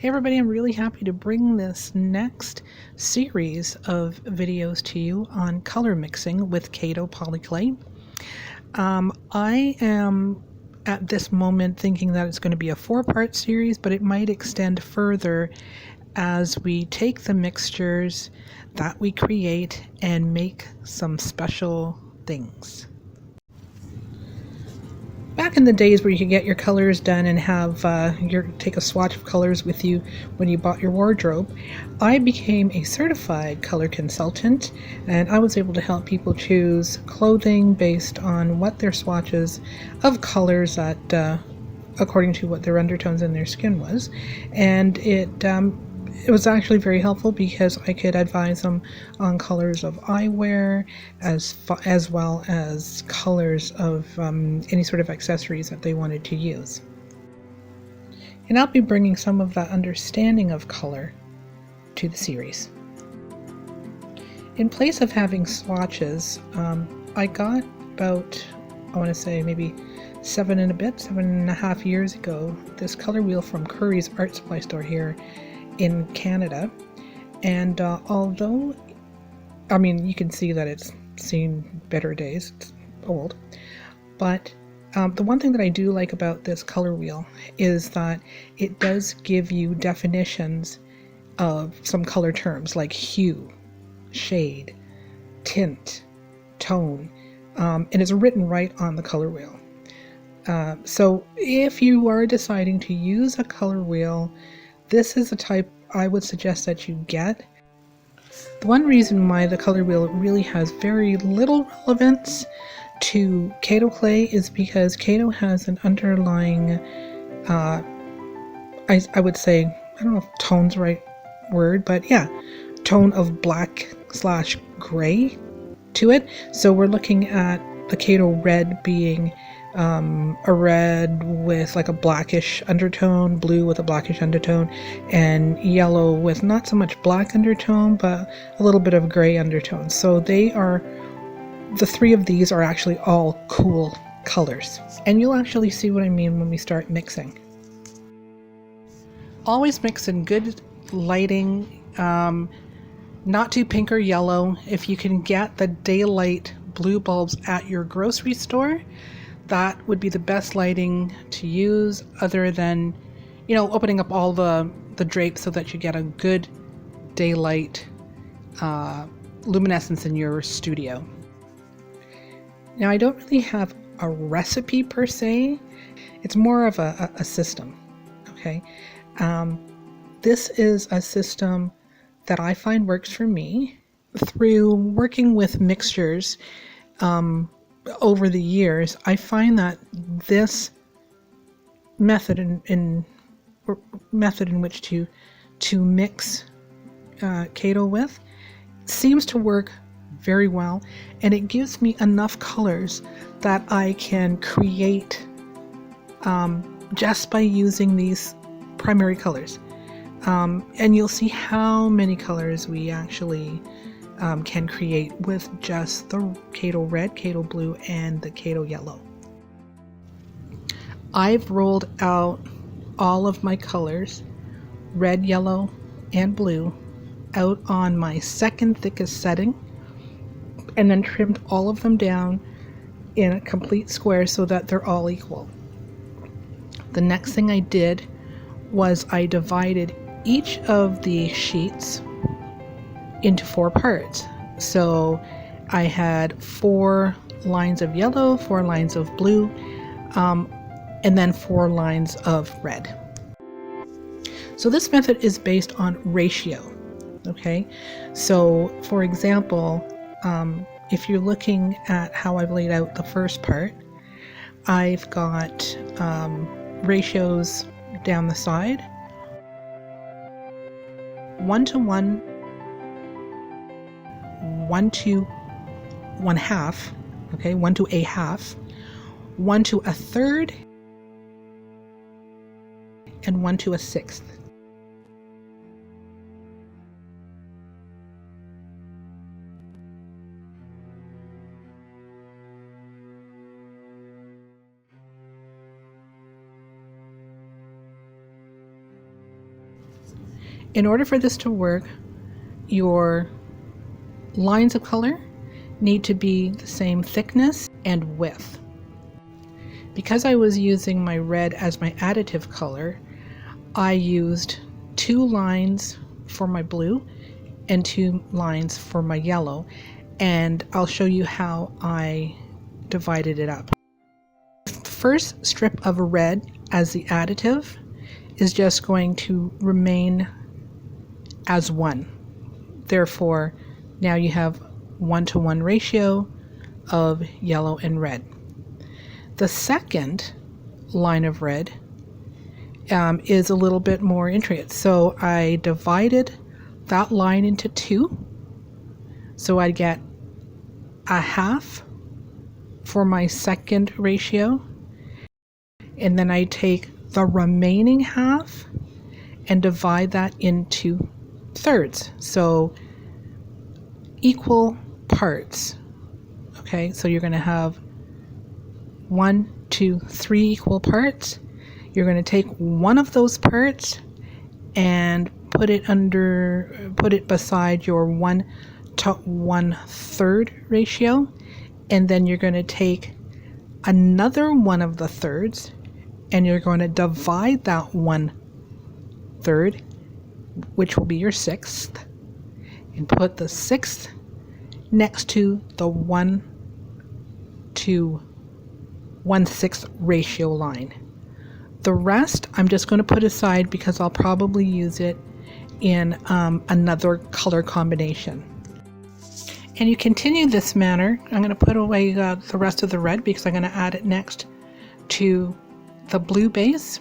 Hey everybody, I'm really happy to bring this next series of videos to you on color mixing with Kato Polyclay. I am at this moment thinking that it's going to be a 4-part series, but it might extend further as we take the mixtures that we create and make some special things. Back in the days where you could get your colors done and have take a swatch of colors with you when you bought your wardrobe, I became a certified color consultant, and I was able to help people choose clothing based on what their swatches of colors that according to what their undertones in their skin was. And it was actually very helpful because I could advise them on colors of eyewear as well as colors of any sort of accessories that they wanted to use. And I'll be bringing some of that understanding of color to the series. In place of having swatches, I got about, I want to say maybe 7.5 years ago, this color wheel from Curry's art supply store here in Canada. And although, I mean, you can see that it's seen better days, it's old, but the one thing that I do like about this color wheel is that it does give you definitions of some color terms like hue, shade, tint, tone, and it's written right on the color wheel. So if you are deciding to use a color wheel, this is the type I would suggest that you get. The one reason why the color wheel really has very little relevance to Kato clay is because Kato has an underlying, I would say, I don't know if tone's the right word, but yeah, tone of black/gray to it. So we're looking at the Kato red being a red with like a blackish undertone, blue with a blackish undertone, and yellow with not so much black undertone but a little bit of gray undertone. So the three of these are actually all cool colors, and you'll actually see what I mean when we start mixing. Always mix in good lighting, not too pink or yellow. If you can get the daylight blue bulbs at your grocery store, that would be the best lighting to use, other than, you know, opening up all the drapes so that you get a good daylight luminescence in your studio. Now, I don't really have a recipe per se. It's more of a system, okay? This is a system that I find works for me through working with mixtures. Over the years, I find that this method in which to mix Kato with seems to work very well, and it gives me enough colors that I can create just by using these primary colors. And you'll see how many colors we actually can create with just the Kato red, Kato blue, and the Kato yellow. I've rolled out all of my colors, red, yellow, and blue, out on my second thickest setting, and then trimmed all of them down in a complete square so that they're all equal. The next thing I did was I divided each of the sheets into 4 parts. So I had 4 lines of yellow, 4 lines of blue, and then 4 lines of red. So this method is based on ratio, okay? So for example, if you're looking at how I've laid out the first part, I've got ratios down the side, 1:1, 1:1/2, okay, 1:1/2, 1:1/3, and 1:1/6. In order for this to work, your lines of color need to be the same thickness and width. Because I was using my red as my additive color, I used 2 lines for my blue and 2 lines for my yellow, and I'll show you how I divided it up. The first strip of red as the additive is just going to remain as 1. Therefore, now you have 1-to-1 ratio of yellow and red. The second line of red is a little bit more intricate. So I divided that line into 2. So I get a half for my second ratio. And then I take the remaining half and divide that into thirds. So equal parts. Okay, so you're going to have 1, 2, 3 equal parts. You're going to take one of those parts and put it beside your 1-to-1/3 ratio, and then you're going to take another one of the thirds and you're going to divide that 1/3, which will be your 6th, and put the 6th next to the 1-to-1/6 ratio line. The rest I'm just going to put aside because I'll probably use it in another color combination. And you continue this manner. I'm going to put away the rest of the red because I'm going to add it next to the blue base.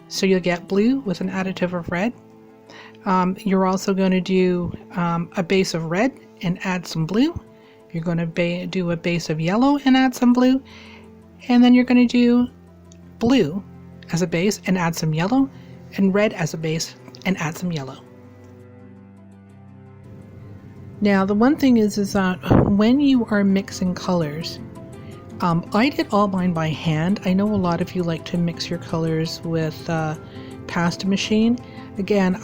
So you'll get blue with an additive of red. You're also going to do a base of red and add some blue. You're going to do a base of yellow and add some blue. And then you're going to do blue as a base and add some yellow, and red as a base and add some yellow. Now the one thing is that when you are mixing colors, I did all mine by hand. I know a lot of you like to mix your colors with pasta machine. Again,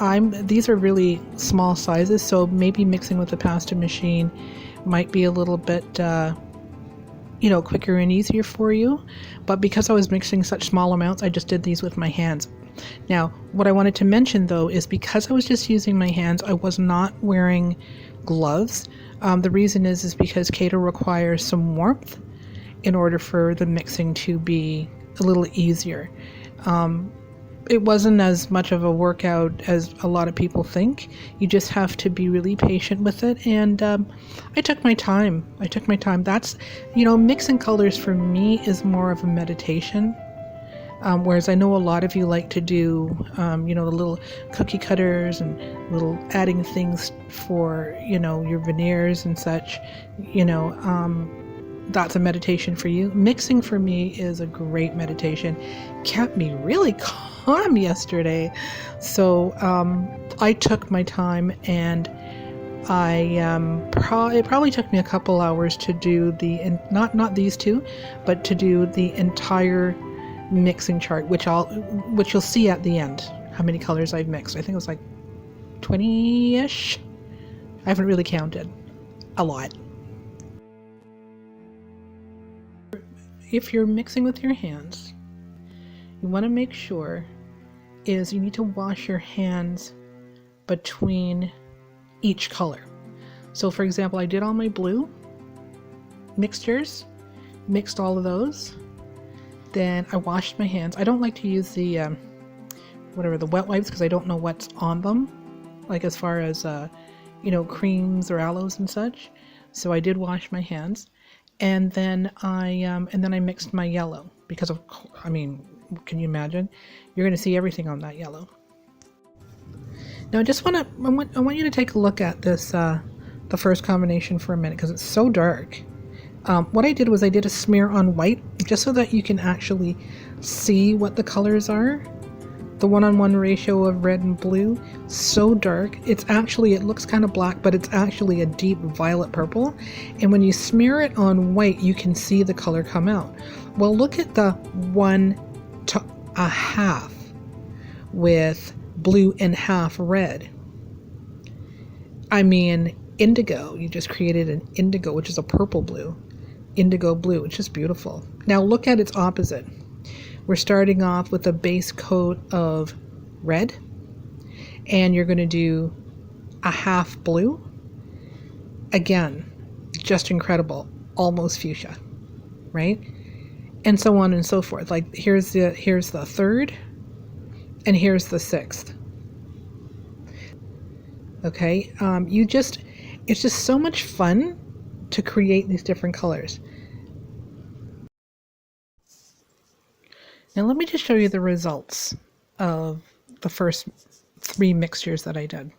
these are really small sizes, so maybe mixing with the pasta machine might be a little bit quicker and easier for you. But because I was mixing such small amounts, I just did these with my hands. Now, what I wanted to mention though is because I was just using my hands, I was not wearing gloves. The reason is because Kato requires some warmth in order for the mixing to be a little easier. It wasn't as much of a workout as a lot of people think. You just have to be really patient with it, and I took my time. That's, mixing colors for me is more of a meditation. Whereas I know a lot of you like to do, the little cookie cutters and little adding things for, your veneers and such, that's a meditation for you. Mixing for me is a great meditation. Kept me really calm yesterday. So I took my time, and it probably took me a couple hours to do not these two, but to do the entire mixing chart, which you'll see at the end how many colors I've mixed. I think it was like 20-ish. I haven't really counted. A lot. If you're mixing with your hands, you want to make sure you need to wash your hands between each color. So for example, I did all my blue mixtures, mixed all of those. Then I washed my hands. I don't like to use the the wet wipes because I don't know what's on them, like as far as creams or aloes and such. So I did wash my hands, and then I mixed my yellow because can you imagine? You're going to see everything on that yellow. Now I want you to take a look at this the first combination for a minute because it's so dark. What I did was I did a smear on white just so that you can actually see what the colors are. The 1-on-1 ratio of red and blue, so dark. It looks kind of black, but it's actually a deep violet purple. And when you smear it on white, you can see the color come out. Well, look at the 1 to 1/2 with blue and half red. I mean, indigo. You just created an indigo, which is a purple blue. Indigo blue. It's just beautiful. Now look at its opposite. We're starting off with a base coat of red, and you're going to do a half blue. Again, just incredible. Almost fuchsia, right? And so on and so forth. Like here's the third, and here's the sixth. Okay, it's just so much fun to create these different colors. Now let me just show you the results of the first 3 mixtures that I did.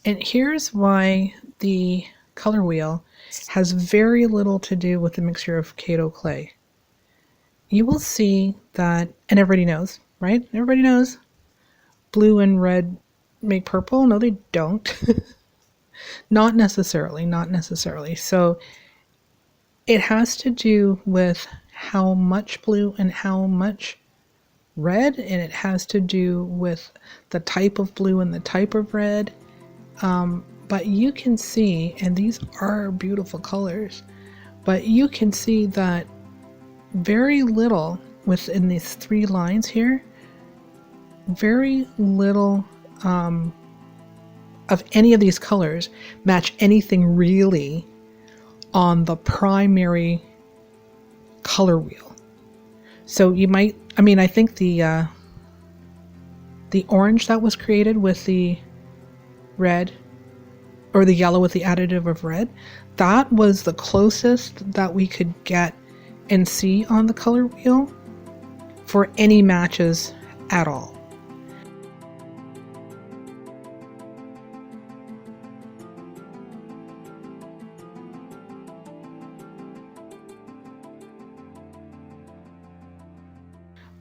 And here's why the color wheel has very little to do with the mixture of Kato clay. You will see that, and everybody knows, right? Everybody knows blue and red make purple. No, they don't. Not necessarily. So it has to do with how much blue and how much red, and it has to do with the type of blue and the type of red. But you can see, and these are beautiful colors, but you can see that very little within these 3 lines here, very little of any of these colors match anything really on the primary color wheel. So you might, I mean, I think the orange that was created with the red, or the yellow with the additive of red, that was the closest that we could get and see on the color wheel for any matches at all.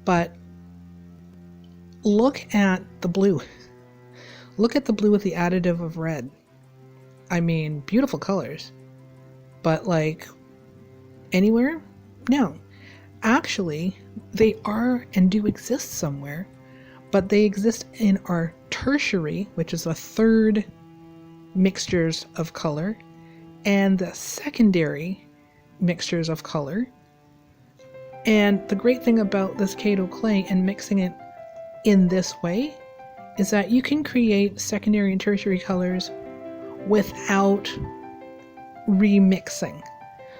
But look at the blue. Look at the blue with the additive of red. I mean, beautiful colors. But like, anywhere? No. Actually, they are and do exist somewhere, but they exist in our tertiary, which is the 3rd mixtures of color, and the secondary mixtures of color. And the great thing about this Kato clay and mixing it in this way is that you can create secondary and tertiary colors without remixing.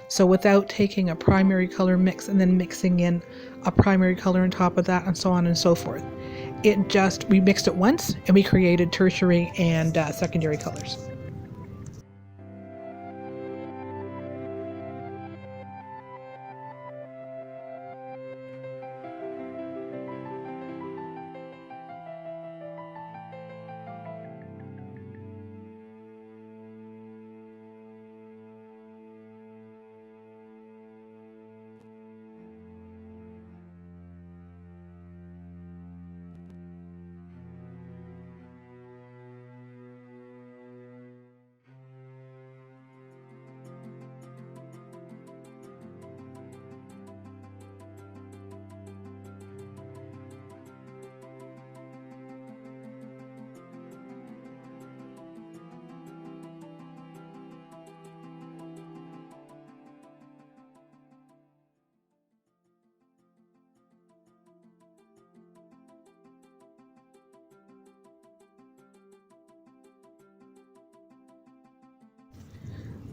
So without taking a primary color mix and then mixing in a primary color on top of that, and so on and so forth. We mixed it once and we created tertiary and secondary colors.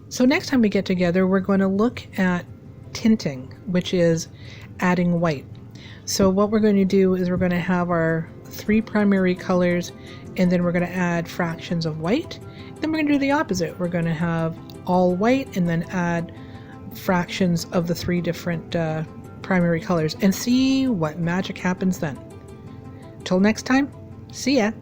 So next time we get together, we're going to look at tinting, which is adding white. So what we're going to do is we're going to have our 3 primary colors, and then we're going to add fractions of white. Then we're going to do the opposite. We're going to have all white and then add fractions of the 3 different primary colors and see what magic happens then. Till next time, see ya!